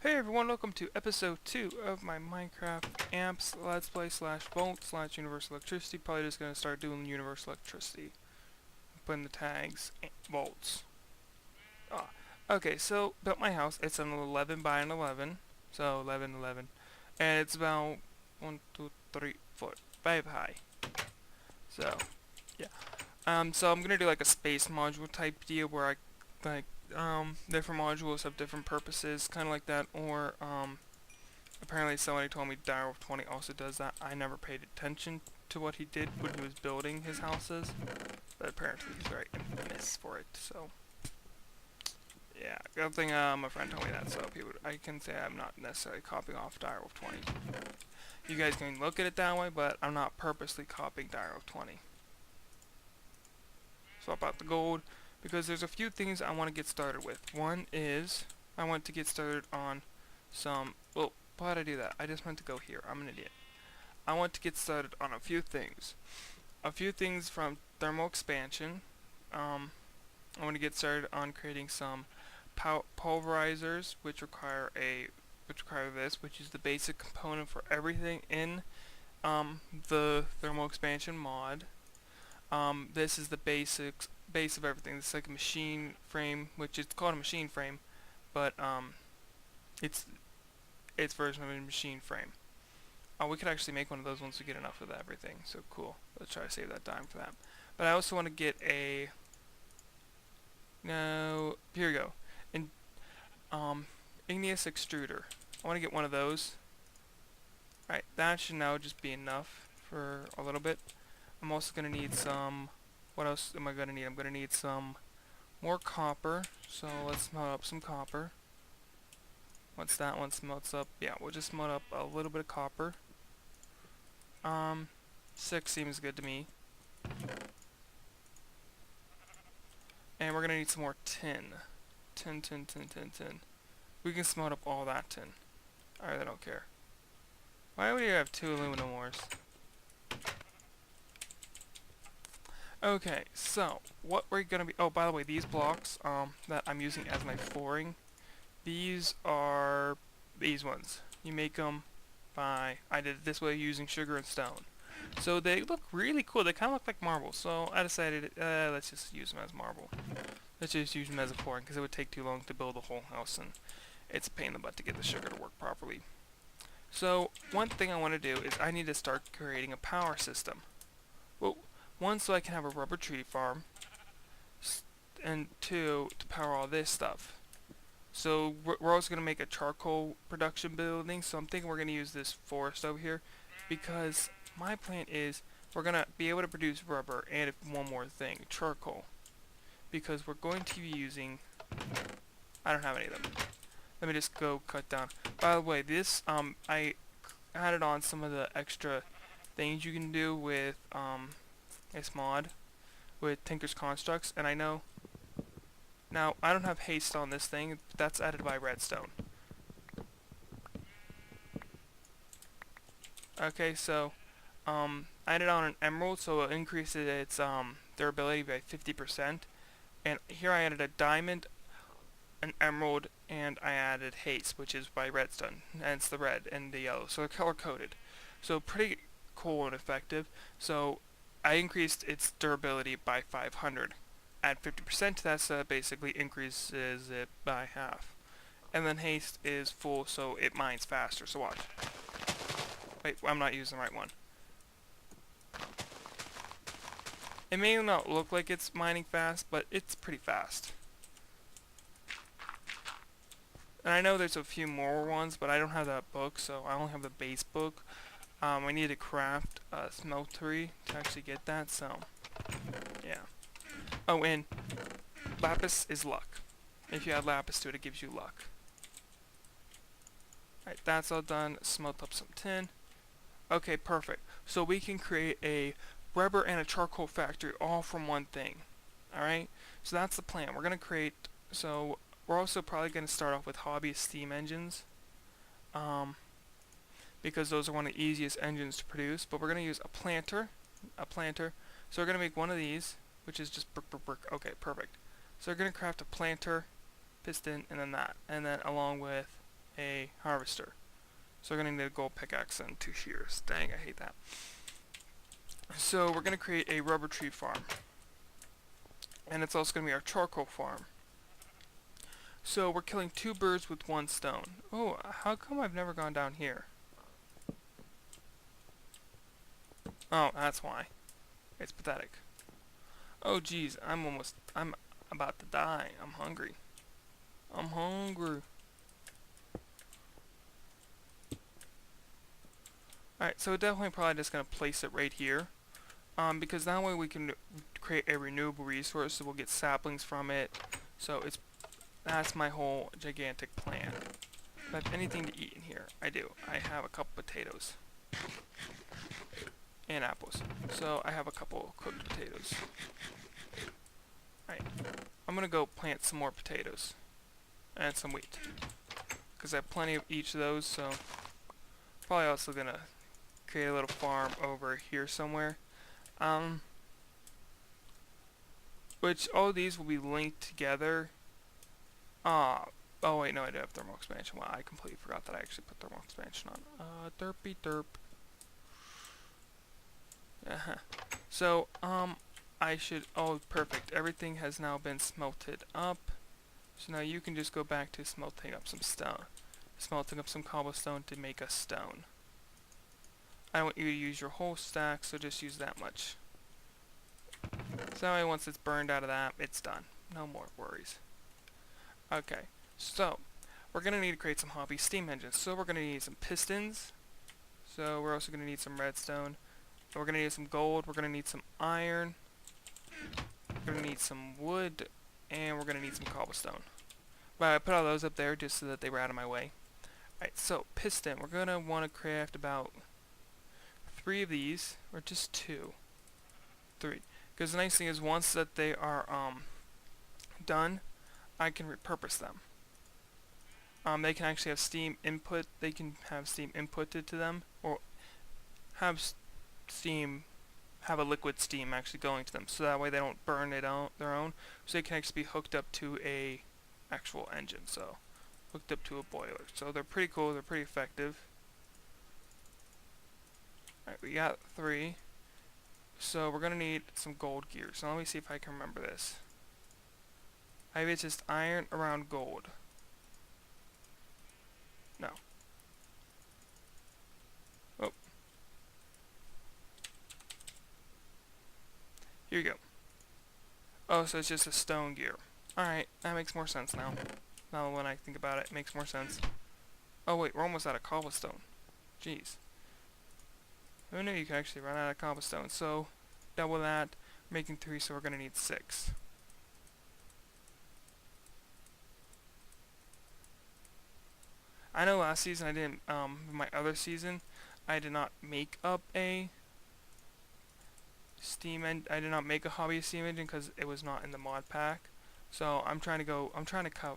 Hey everyone, welcome to episode 2 of my Minecraft amps let's play slash volt slash universal electricity. Probably just gonna start doing universal electricity. Putting the tags volts. Okay, so built my house. It's an 11 by an 11. So 11, 11. And it's about 1, 2, 3, 4, 5 high. So, yeah. So I'm gonna do like a space module type deal where I like different modules have different purposes, kind of like that, or apparently somebody told me Dire of 20 also does that. I never paid attention to what he did when he was building his houses, but apparently he's very infamous for it, so yeah, good thing my friend told me that, so I can say I'm not necessarily copying off Dire of 20. You guys can look at it that way, but I'm not purposely copying Dire of 20. Swap out the gold, because there's a few things I want to get started with. One is, I want to get started on some, well, why did I do that? I just meant to go here. I'm an idiot. I want to get started on a few things. A few things from thermal expansion. I want to get started on creating some pulverizers, which require this, which is the basic component for everything in the thermal expansion mod. This is the base of everything. It's like a machine frame, which is called a machine frame, but it's version of a machine frame. We could actually make one of those once we get enough of everything. So cool. Let's try to save that dime for that. But I also want to get a here we go. Igneous extruder. I want to get one of those. Alright, that should now just be enough for a little bit. I'm also going to need some, what else am I going to need? I'm going to need some more copper, so let's smelt up some copper. Once that one smelts up, yeah, we'll just smelt up a little bit of copper. 6 seems good to me. And we're going to need some more tin. Tin. We can smelt up all that tin. I really don't care. Why would you have 2 aluminum ores? Okay, so what we're gonna be. Oh, by the way, these blocks that I'm using as my flooring, these are these ones. You make them by. I did it this way using sugar and stone. So they look really cool. They kind of look like marble. So I decided, let's just use them as marble. Let's just use them as a flooring because it would take too long to build the whole house, and it's a pain in the butt to get the sugar to work properly. So one thing I want to do is I need to start creating a power system. Well, 1, so I can have a rubber tree farm, and 2, to power all this stuff. So we're also going to make a charcoal production building, so I'm thinking we're going to use this forest over here, because my plan is we're going to be able to produce rubber and one more thing, charcoal, because we're going to be using, I don't have any of them. Let me just go cut down. By the way, this, I added on some of the extra things you can do with, this mod with Tinker's Constructs, and I know now I don't have haste on this thing, but that's added by redstone. Okay, so I added on an emerald, so it increases its durability by 50%, and here I added a diamond, an emerald, and I added haste, which is by redstone, and it's the red and the yellow, so they're color coded, so pretty cool and effective. So I increased its durability by 500. Add 50% to that, so that basically increases it by half. And then haste is full, so it mines faster. So watch. Wait, I'm not using the right one. It may not look like it's mining fast, but it's pretty fast. And I know there's a few more ones, but I don't have that book, so I only have the base book. I need to craft a smeltery to actually get that, so yeah. Oh, and lapis is luck. If you add lapis to it, it gives you luck. Alright, that's all done. Smelt up some tin. Okay, perfect. So we can create a rubber and a charcoal factory all from one thing. Alright, so that's the plan. We're going to create, so we're also probably going to start off with hobbyist steam engines. Because those are one of the easiest engines to produce, but we're going to use a planter, so we're going to make one of these, which is just brick, okay, perfect. So we're going to craft a planter, piston, and then that, and then along with a harvester. So we're going to need a gold pickaxe and 2 shears. Dang, I hate that. So we're going to create a rubber tree farm. And it's also going to be our charcoal farm. So we're killing 2 birds with 1 stone. Oh, how come I've never gone down here? Oh, that's why. It's pathetic. Oh geez, I'm about to die. I'm hungry. I'm hungry. Alright, so definitely probably just going to place it right here. Because that way we can create a renewable resource, so we'll get saplings from it. So that's my whole gigantic plan. If I have anything to eat in here, I do. I have a couple potatoes. And apples. So I have a couple cooked potatoes. Alright, I'm going to go plant some more potatoes. And some wheat. Because I have plenty of each of those, so probably also going to create a little farm over here somewhere. Which all of these will be linked together. Oh wait, no, I do have thermal expansion. Wow, I completely forgot that I actually put thermal expansion on. Derpy derp. So, I should, oh, perfect. Everything has now been smelted up. So now you can just go back to smelting up some stone. Smelting up some cobblestone to make a stone. I don't want you to use your whole stack, so just use that much. So that way, once it's burned out of that, it's done. No more worries. Okay, so we're going to need to create some hobby steam engines. So we're going to need some pistons. So we're also going to need some redstone. We're going to need some gold. We're going to need some iron. We're going to need some wood. And we're going to need some cobblestone. But I put all those up there just so that they were out of my way. Alright, so piston. We're going to want to craft about 3 of these. Or just 2. 3. Because the nice thing is once that they are done, I can repurpose them. They can actually have steam input. They can have steam inputted to them, or have a liquid steam actually going to them. So that way they don't burn it out their own. So they can actually be hooked up to a actual engine. So hooked up to a boiler. So they're pretty cool. They're pretty effective. Alright, we got 3. So we're gonna need some gold gear. So let me see if I can remember this. Maybe it's just iron around gold. No. Oh. Here you go. Oh, so it's just a stone gear. Alright, that makes more sense now. Now when I think about it, it makes more sense. Oh wait, we're almost out of cobblestone. Jeez. Who knew you could actually run out of cobblestone? So, double that. We're making 3, so we're going to need 6. I know last season I didn't, my other season, I did not make up a I did not make a hobby steam engine because it was not in the mod pack. So I'm trying to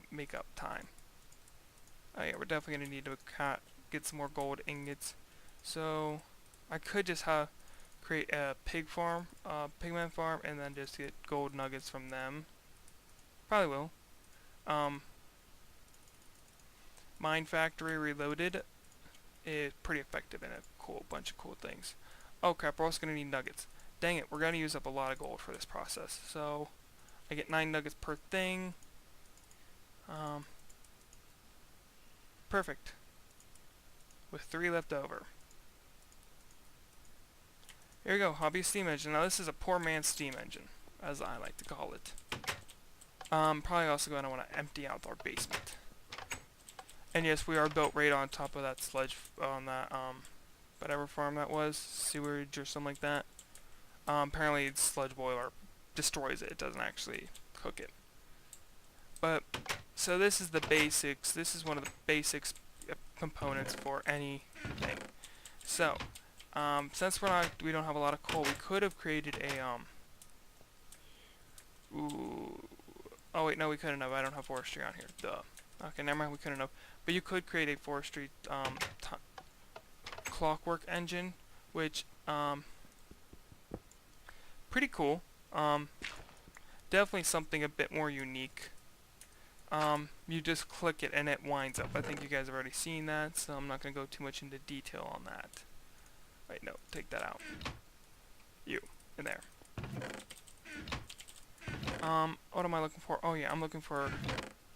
make up time. Oh yeah, we're definitely going to need to get some more gold ingots. So I could just create a pigman farm, and then just get gold nuggets from them. Probably will. Mine Factory Reloaded is pretty effective and a bunch of cool things. Oh crap, we're also going to need nuggets. Dang it, we're going to use up a lot of gold for this process. So I get 9 nuggets per thing. Perfect. With 3 left over. Here we go, hobby steam engine. Now this is a poor man's steam engine, as I like to call it. Probably also going to want to empty out our basement. And yes, we are built right on top of that sludge, on that, whatever farm that was, sewage or something like that. Apparently the sludge boiler destroys it, it doesn't actually cook it. But, so this is the basics, this is one of the basics components for anything. So, since we don't have a lot of coal, we could have created a, oh wait, no we couldn't have, I don't have forestry on here, duh. Okay, never mind, we couldn't have. But you could create a forestry, clockwork engine, which, pretty cool. Definitely something a bit more unique you just click it and it winds up. I think you guys have already seen that, so I'm not going to go too much into detail on that. Wait, no, take that out. You, in there. What am I looking for? Oh yeah, I'm looking for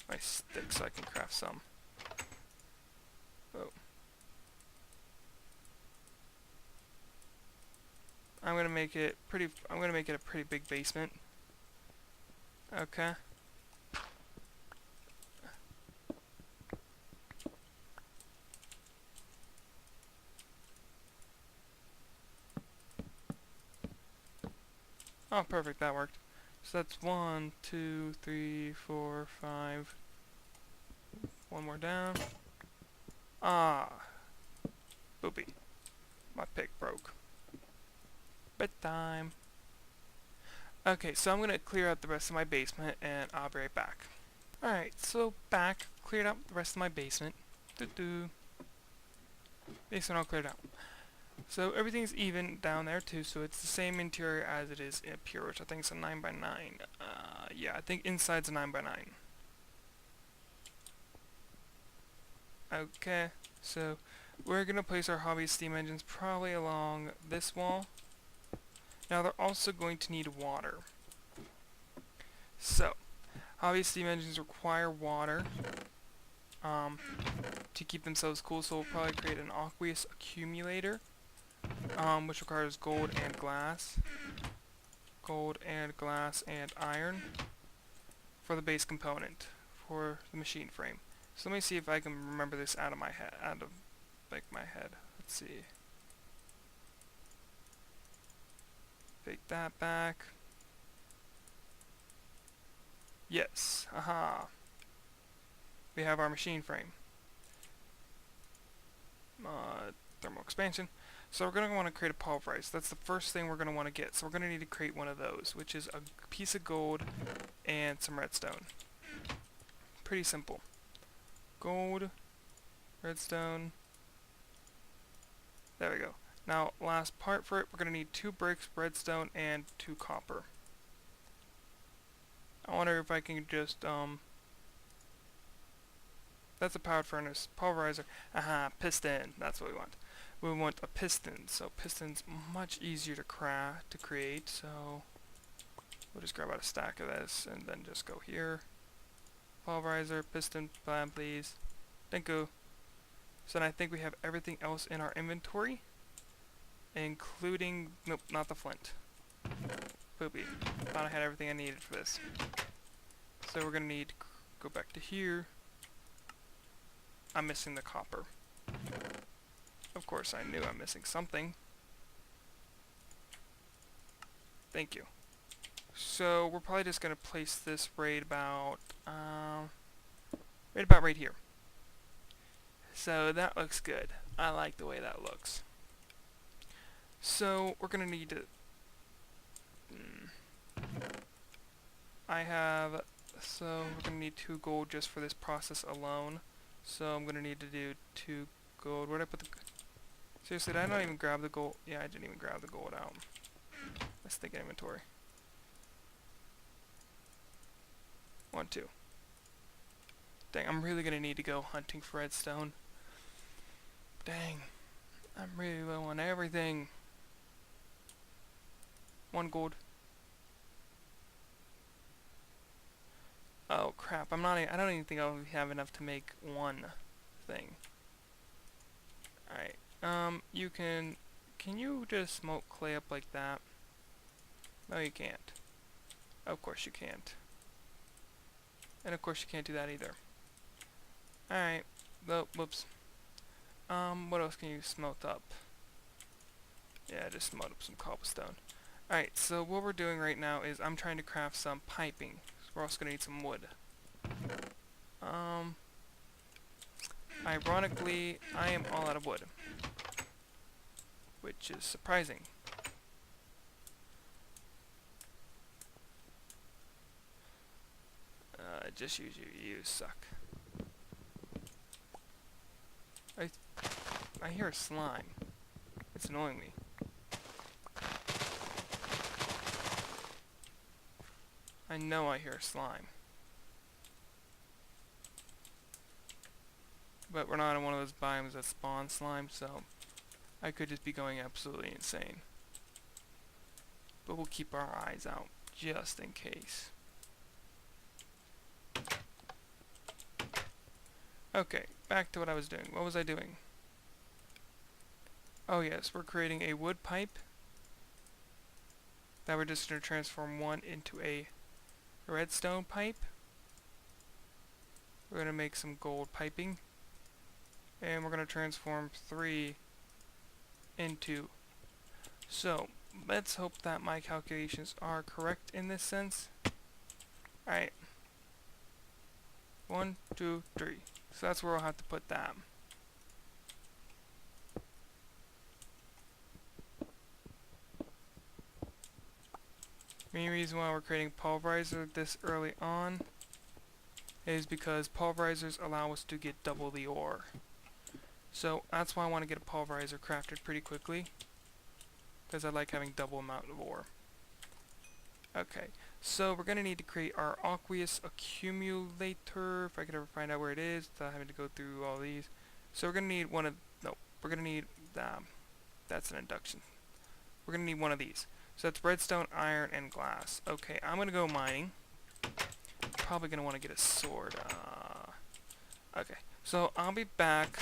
my stick so I can craft some. Oh. I'm gonna make it a pretty big basement. Okay. Oh, perfect, that worked. So that's 1, 2, 3, 4, 5. One more down. Ah. Boopy. My pick broke. Bedtime. Okay, so I'm going to clear out the rest of my basement, and I'll be right back. Alright, so back. Cleared out the rest of my basement. Basement all cleared out. So everything's even down there too, so it's the same interior as it is up here, which I think is a 9x9. Yeah, I think inside's a 9x9. Okay, so we're going to place our hobby steam engines probably along this wall. Now they're also going to need water. So, hobby steam engines require water to keep themselves cool, so we'll probably create an aqueous accumulator, which requires gold and glass. Gold and glass and iron for the base component for the machine frame. So let me see if I can remember this out of my head, my head. Let's see. Take that back. Yes. Aha. We have our machine frame. Thermal expansion. So we're going to want to create a pulverizer. That's the first thing we're going to want to get. So we're going to need to create one of those, which is a piece of gold and some redstone. Pretty simple. Gold, redstone. There we go. Now, last part for it, we're going to need 2 bricks, redstone, and 2 copper. I wonder if I can just, that's a powered furnace. Pulverizer. Aha, piston. That's what we want. We want a piston. So piston's much easier to create. So we'll just grab out a stack of this and then just go here. Pulverizer, piston, plan please. Thank you. So then I think we have everything else in our inventory, including, nope, not the flint. Poopy. Thought I had everything I needed for this. So we're gonna need to go back to here. I'm missing the copper. Of course, I knew I'm missing something. Thank you. So we're probably just gonna place this right about right here. So that looks good. I like the way that looks. So we're gonna need to. So we're gonna need 2 gold just for this process alone. So I'm gonna need to do 2 gold. Where'd I put the? Seriously, did I not even grab the gold? Yeah, I didn't even grab the gold out. Let's think inventory. 1, 2. Dang, I'm really gonna need to go hunting for redstone. Dang, I'm really low on everything. 1 gold. Oh crap! I don't even think I'll have enough to make 1 thing. All right. Can you just smoke clay up like that? No, you can't. Of course you can't. And of course you can't do that either. Alright. Oh, whoops. What else can you smelt up? Yeah, just smelt up some cobblestone. Alright, so what we're doing right now is I'm trying to craft some piping. So we're also going to need some wood. Ironically, I am all out of wood. Which is surprising. Just use you. You suck. I hear a slime. It's annoying me. I know I hear a slime. But we're not in one of those biomes that spawn slime, so I could just be going absolutely insane. But we'll keep our eyes out, just in case. Okay, back to what I was doing. What was I doing? Oh yes, we're creating a wood pipe that we're just going to transform one into a redstone pipe. We're going to make some gold piping. And we're going to transform 3 into. So, let's hope that my calculations are correct in this sense. Alright. 1, 2, 3. So that's where I'll have to put that. Main reason why we're creating pulverizer this early on is because pulverizers allow us to get double the ore. So that's why I want to get a pulverizer crafted pretty quickly, because I like having double amount of ore. Okay, so we're going to need to create our aqueous accumulator, if I could ever find out where it is without having to go through all these. So we're going to need one of, no, we're going to need, that's an induction. We're going to need one of these. So that's redstone, iron, and glass. Okay, I'm going to go mining. Probably going to want to get a sword. Okay, so I'll be back.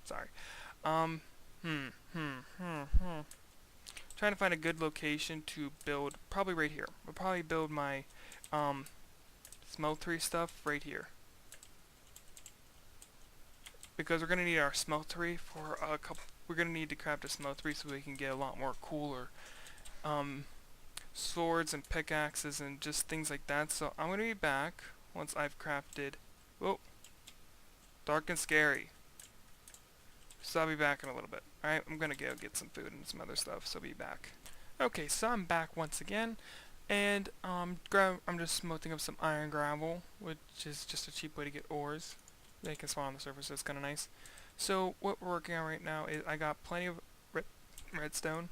Sorry. Trying to find a good location to build, probably right here. We'll probably build my smeltery stuff right here. Because we're going to need our smeltery for a couple, we're going to need to craft a smeltery so we can get a lot more cooler swords and pickaxes and just things like that. So I'm going to be back once I've crafted, whoa, dark and scary. So I'll be back in a little bit. Alright, I'm gonna go get some food and some other stuff, so I'll be back. Okay, so I'm back once again, and I'm just smelting up some iron gravel, which is just a cheap way to get ores. They can spawn on the surface, so it's kinda nice. So what we're working on right now is I got plenty of redstone,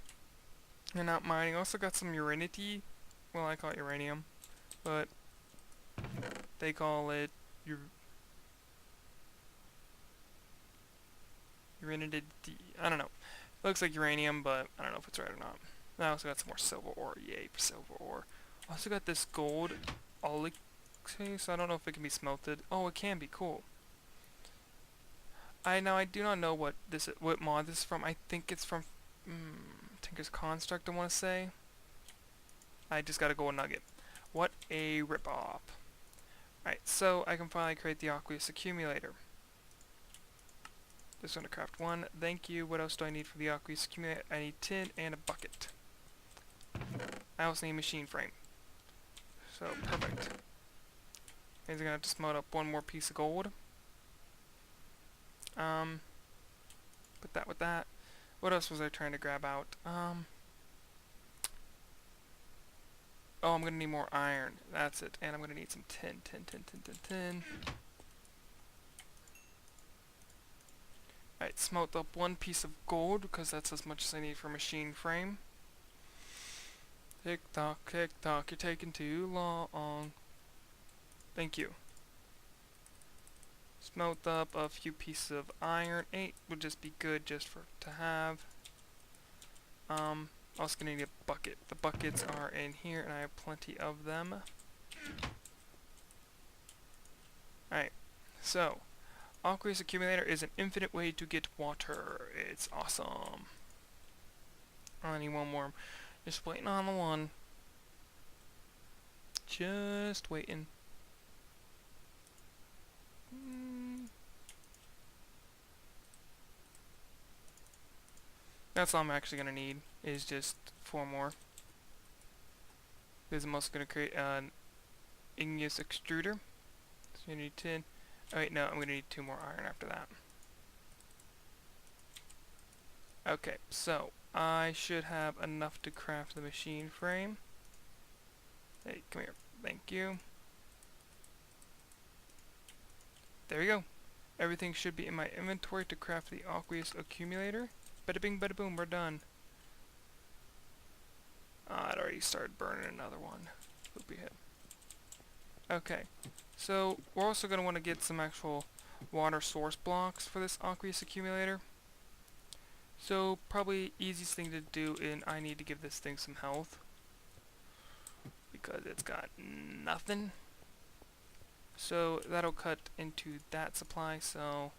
and not mining. I also got some uranity, well I call it uranium, but they call it uranity, I don't know. It looks like uranium, but I don't know if it's right or not. I also got some more silver ore. Yay for silver ore. I also got this gold so I don't know if it can be smelted. Oh, it can be. Cool. I do not know what mod this is from. I think it's from Tinker's Construct, I want to say. I just got a gold nugget. What a ripoff. Alright, so I can finally create the aqueous accumulator. Just going to craft one. Thank you. What else do I need for the aqueous accumulator? I need tin and a bucket. I also need a machine frame. So, perfect. Means I'm going to have to smelt up one more piece of gold. Put that with that. What else was I trying to grab out? Oh, I'm going to need more iron. That's it. And I'm going to need some tin. Tin. Alright, smelt up one piece of gold, because that's as much as I need for a machine frame. Tick tock, you're taking too long. Thank you. Smelt up a few pieces of iron. 8 would just be good just to have. Also gonna need a bucket. The buckets are in here, and I have plenty of them. Alright, so aqueous accumulator is an infinite way to get water. It's awesome. I need one more. Just waiting on the one. Just waiting. That's all I'm actually going to need, is just 4 more. Because I'm also going to create an igneous extruder. So you need 10. Oh wait, no, I'm going to need 2 more iron after that. Okay, so I should have enough to craft the machine frame. Hey, come here. Thank you. There we go. Everything should be in my inventory to craft the aqueous accumulator. Bada bing, bada boom, we're done. I'd already started burning another one. Hope we hit. Okay, so we're also going to want to get some actual water source blocks for this aqueous accumulator. So probably easiest thing to do, and I need to give this thing some health because it's got nothing. So that'll cut into that supply, so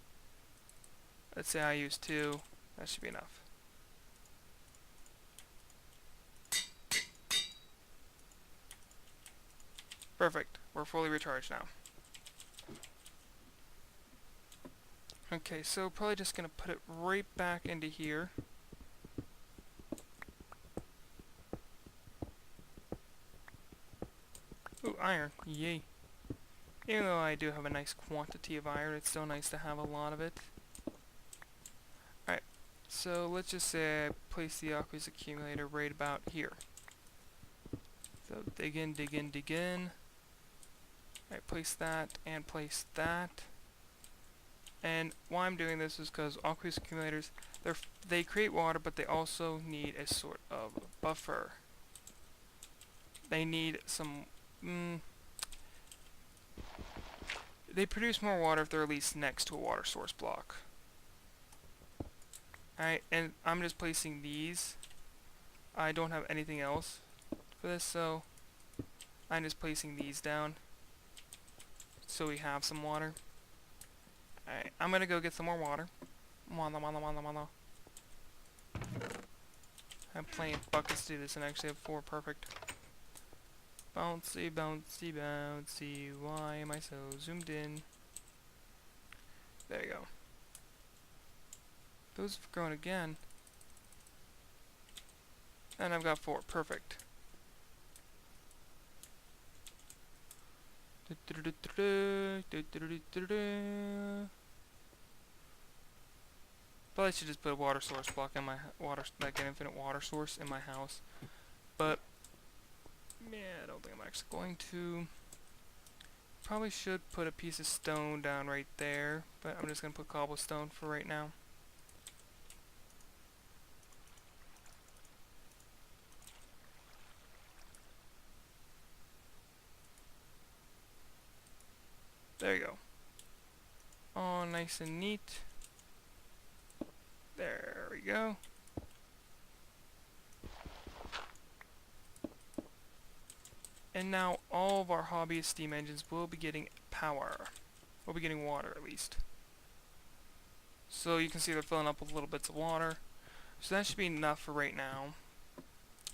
let's say I use 2, that should be enough. Perfect, we're fully recharged now. Okay, so probably just gonna put it right back into here. Ooh, iron, yay. Even though I do have a nice quantity of iron, it's still nice to have a lot of it. Alright, so let's just say I place the aqueous accumulator right about here. So dig in, dig in, dig in. Alright, place that and place that. And why I'm doing this is because aqueous accumulators, they create water, but they also need a sort of buffer. They need some... they produce more water if they're at least next to a water source block. Alright, and I'm just placing these. I don't have anything else for this, so I'm just placing these down so we have some water. Alright, I'm gonna go get some more water. Walla, walla, walla, walla. I have plenty of buckets to do this, and I actually have 4. Perfect. Bouncy, bouncy, bouncy. Why am I so zoomed in? There you go. Those have grown again. And I've got 4. Perfect. Probably should just put a water source block in my like an infinite water source in my house. But yeah, I don't think I'm actually going to. Probably should put a piece of stone down right there, but I'm just gonna put cobblestone for right now. There you go. All nice and neat. There we go. And now all of our hobbyist steam engines will be getting power. We'll be getting water at least. So you can see they're filling up with little bits of water. So that should be enough for right now.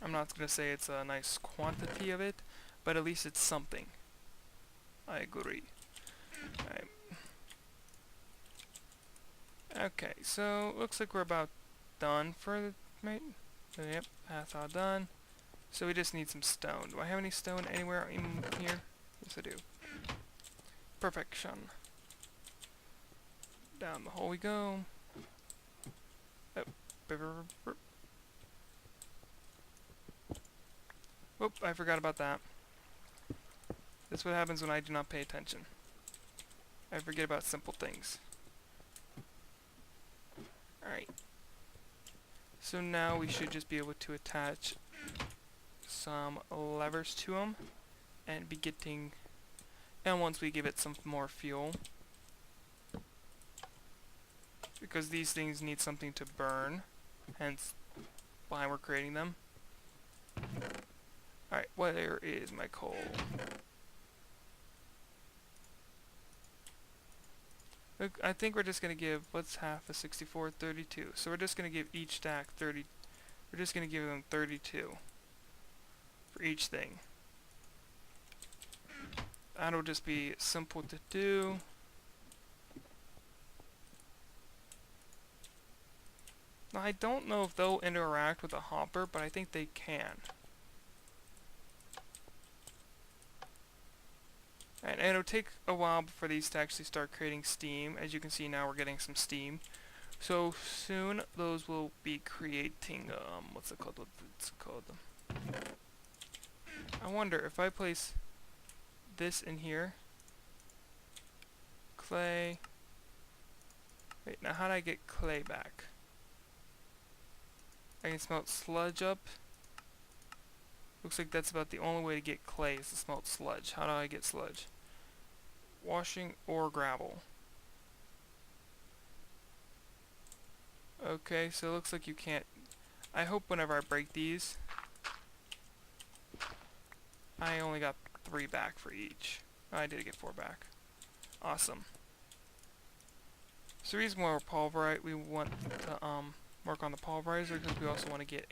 I'm not going to say it's a nice quantity of it, but at least it's something. I agree. Alright. Okay, so looks like we're about done for the mate. Yep, that's all done. So we just need some stone. Do I have any stone anywhere in here? Yes, I do. Perfection. Down the hole we go. Oh. Whoop, I forgot about that. That's what happens when I do not pay attention. I forget about simple things. Alright. So now we should just be able to attach some levers to them and be getting, and once we give it some more fuel, because these things need something to burn, hence why we're creating them. Alright, where is my coal? Look, I think we're just going to give, what's half of 64? 32. So we're just going to give each stack 30, we're just going to give them 32 for each thing. That'll just be simple to do. Now, I don't know if they'll interact with a hopper, but I think they can. And it'll take a while for these to actually start creating steam. As you can see now, we're getting some steam. So soon those will be creating, what's it called? I wonder if I place this in here. Clay. Wait, now how do I get clay back? I can smelt sludge up. Looks like that's about the only way to get clay is to smelt sludge. How do I get sludge? Washing or gravel. Okay, so it looks like you can't... I hope whenever I break these, I only got 3 back for each. I did get 4 back. Awesome. So the reason why we're pulverite, we want to work on the pulverizer because we also want to get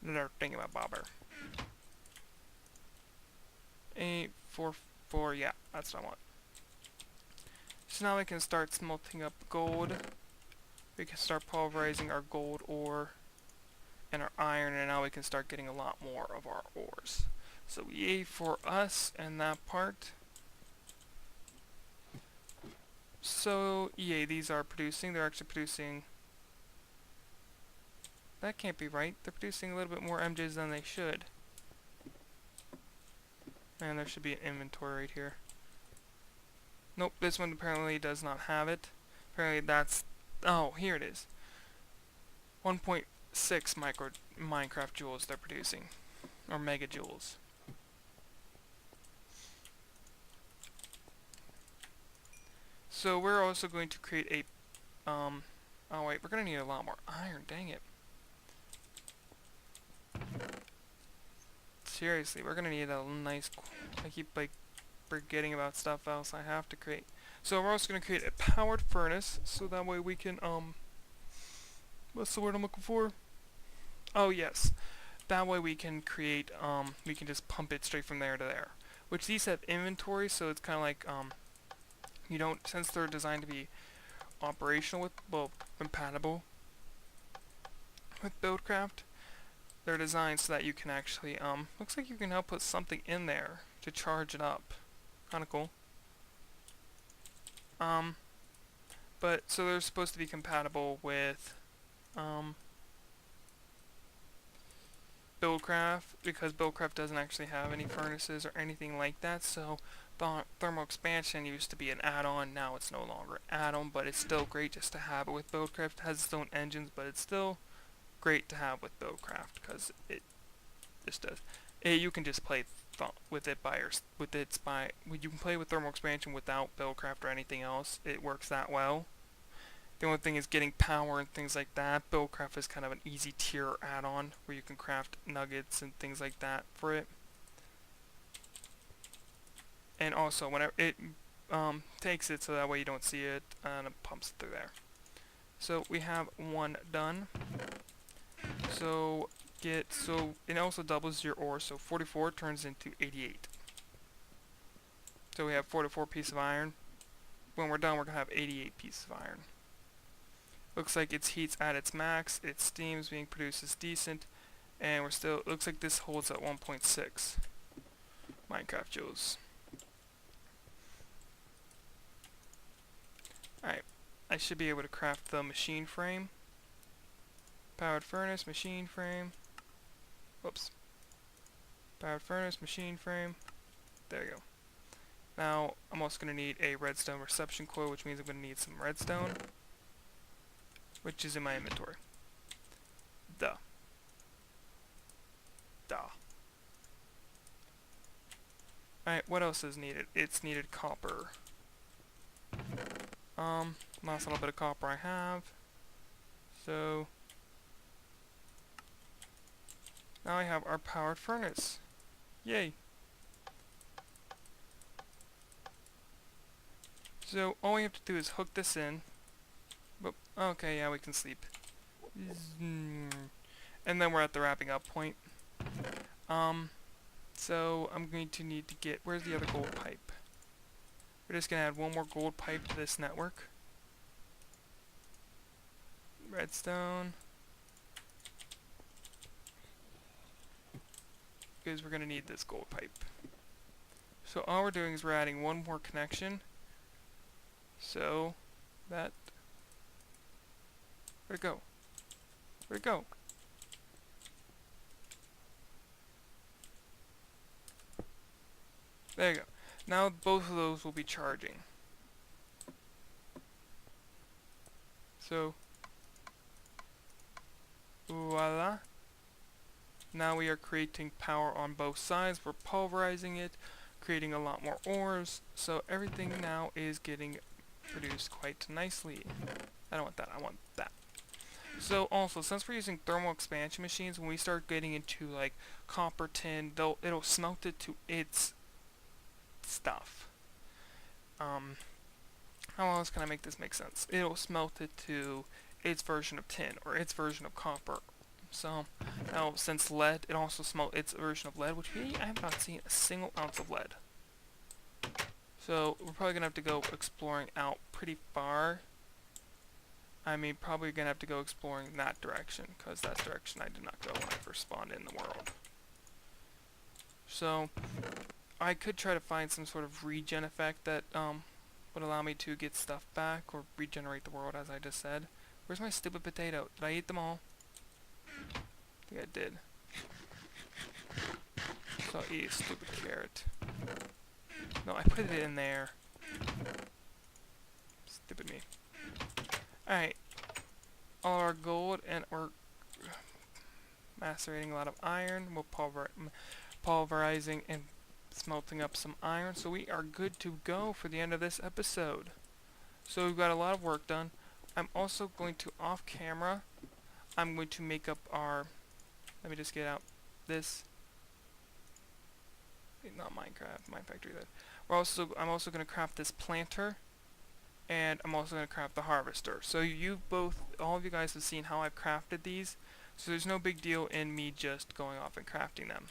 another thing about bobber. 844, yeah, that's what I want. So now we can start smelting up gold. We can start pulverizing our gold ore and our iron, and now we can start getting a lot more of our ores. So yay for us and that part. So yay, these are producing. They're actually producing... That can't be right. They're producing a little bit more MJs than they should. And there should be an inventory right here. Nope, this one apparently does not have it. Apparently that's... Oh, here it is. 1.6 micro Minecraft joules they're producing. Or mega joules. So we're also going to create a... oh wait, we're going to need a lot more iron, dang it. Seriously, we're going to need a nice... I keep like forgetting about stuff else I have to create. So we're also going to create a powered furnace, so that way we can, what's the word I'm looking for? Oh yes. That way we can create, we can just pump it straight from there to there. Which these have inventory, so it's kind of like, you don't, since they're designed to be operational with, well, compatible with Buildcraft, they're designed so that you can actually, looks like you can help put something in there to charge it up. Kinda cool. But, so they're supposed to be compatible with, Buildcraft, because Buildcraft doesn't actually have any furnaces or anything like that, so thermal expansion used to be an add-on, now it's no longer an add-on, but it's still great just to have it with Buildcraft. It has its own engines, but it's still great to have with Buildcraft, because it just does. You can just play with it you can play with thermal expansion without Buildcraft or anything else. It works that well. The only thing is getting power and things like that. Buildcraft is kind of an easy tier add-on where you can craft nuggets and things like that for it. And also, whenever it takes it so that way you don't see it, and it pumps it through there. So we have one done. So it also doubles your ore, so 44 turns into 88. So we have 44 pieces of iron. When we're done, we're gonna have 88 pieces of iron. Looks like its heat's at its max, its steam's being produced is decent, and it looks like this holds at 1.6 Minecraft joules. Alright, I should be able to craft the machine frame. Powered furnace, machine frame. Whoops. Powered furnace, machine frame. There you go. Now, I'm also going to need a redstone reception coil, which means I'm going to need some redstone, which is in my inventory. Duh. Alright, what else is needed? It's needed copper. Last little bit of copper I have. So, now I have our powered furnace. Yay! So, all we have to do is hook this in. Okay, yeah, we can sleep. And then we're at the wrapping up point. So I'm going to need to get... Where's the other gold pipe? We're just going to add one more gold pipe to this network. Redstone. Because we're going to need this gold pipe. So all we're doing is we're adding one more connection. So that... Where'd it go? Where'd it go? There you go. Now both of those will be charging. So, voila. Now we are creating power on both sides. We're pulverizing it, creating a lot more ores, so everything now is getting produced quite nicely. I don't want that, I want that. So also, since we're using thermal expansion machines, when we start getting into like copper, tin, it'll smelt it to its stuff. How else can I make this make sense? It'll smelt it to its version of tin or its version of copper. So now, since lead, it also smelt its version of lead, which I have not seen a single ounce of lead. So we're probably gonna have to go exploring out pretty far. I mean, probably gonna have to go exploring that direction, because that's the direction I did not go when I first spawned in the world. So I could try to find some sort of regen effect that would allow me to get stuff back or regenerate the world, as I just said. Where's my stupid potato? Did I eat them all? I think I did. So I'll eat a stupid carrot. No, I put it in there. Stupid me. Alright. All our gold, and we're macerating a lot of iron. We're pulverizing and smelting up some iron. So we are good to go for the end of this episode. So we've got a lot of work done. I'm also going to, off camera, I'm going to make up our, let me just get out this, not Minecraft, Minefactory then. I'm also going to craft this planter, and I'm also going to craft the harvester. So all of you guys have seen how I've crafted these, so there's no big deal in me just going off and crafting them.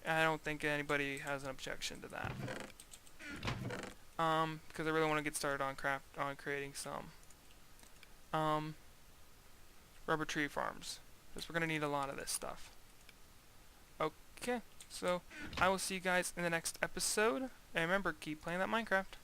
I don't think anybody has an objection to that. Because I really want to get started on creating some rubber tree farms, because we're going to need a lot of this stuff. Okay, so I will see you guys in the next episode, and remember, keep playing that Minecraft.